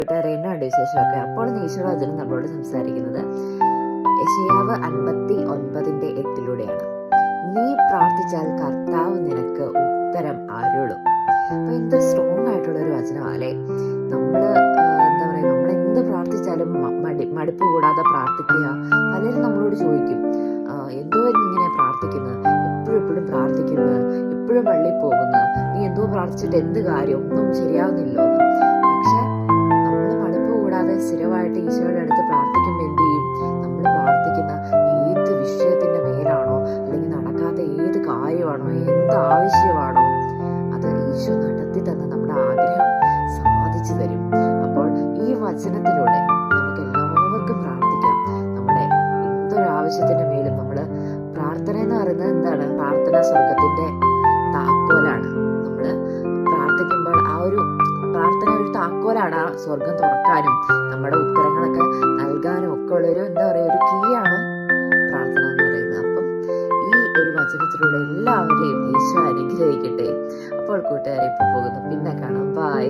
കൂട്ടുകാരെന്നുണ്ട് വിശേഷമൊക്കെ. അപ്പോൾ ഈശ്വരവചനം നമ്മളോട് സംസാരിക്കുന്നത് യെശയ്യാവ് 59:8 നീ പ്രാർത്ഥിച്ചാൽ കർത്താവ് നിനക്ക് ഉത്തരം അരുളും. അപ്പൊ എന്ത് സ്ട്രോങ് ആയിട്ടുള്ള ഒരു വചനമാലേ. നമ്മള് എന്താ പറയാ, നമ്മൾ എന്ത് പ്രാർത്ഥിച്ചാലും മടുപ്പ് കൂടാതെ പ്രാർത്ഥിക്കുക. പലരും നമ്മളോട് ചോദിക്കും, എന്തോ ഇങ്ങനെ പ്രാർത്ഥിക്കുന്നത്, എപ്പോഴും പ്രാർത്ഥിക്കുന്നത്, എപ്പോഴും പള്ളിയിൽ പോകുന്നത്, നീ എന്തോ പ്രാർത്ഥിച്ചിട്ട് എന്ത് കാര്യം, ഒന്നും ശരിയാവുന്നില്ലോ. പക്ഷെ നമ്മൾ മടുപ്പ് കൂടാതെ സ്ഥിരമായിട്ട് ഈശോയുടെ അടുത്ത് പ്രാർത്ഥിക്കുമ്പോൾ എന്ത് ചെയ്യും, നമ്മൾ പ്രാർത്ഥിക്കുന്ന ഏത് വിഷയത്തിന്റെ മേലാണോ, അല്ലെങ്കിൽ നടക്കാത്ത ഏത് കാര്യമാണോ, എന്ത് ആവശ്യമാണോ, അത് ഈശോ നടത്തി തന്ന് നമ്മുടെ ആഗ്രഹം സാധിച്ചു തരും. അപ്പോൾ ഈ വചനത്തിലൂടെ നമുക്ക് എല്ലാവർക്കും പ്രാർത്ഥിക്കാം. നമ്മുടെ എന്തൊരു ആവശ്യത്തിന്റെ മേലും നമ്മള് പ്രാർത്ഥന എന്ന് പറയുന്നത് എന്താണ്, പ്രാർത്ഥന സ്വർഗത്തിന്റെ താക്കോലാണ്. നമ്മള് പ്രാർത്ഥിക്കുമ്പോൾ ആ ഒരു പ്രാർത്ഥന ഒരു താക്കോലാണ്, ആ സ്വർഗം തുറക്കാനും നമ്മുടെ ഉത്തരങ്ങളൊക്കെ നൽകാനും ഒക്കെ ഉള്ളൊരു എന്താ പറയുക, ഒരു കീയാണ് പ്രാർത്ഥന എന്ന് പറയുന്നത്. അപ്പം ഈ ഒരു വചനത്തിലൂടെ എല്ലാവരെയും ഈശോ അനുഗ്രഹിക്കട്ടെ. അപ്പോൾ കൂട്ടുകാരെ ഇപ്പൊ പോകുന്നു, പിന്നെ കാണാം. ബൈ.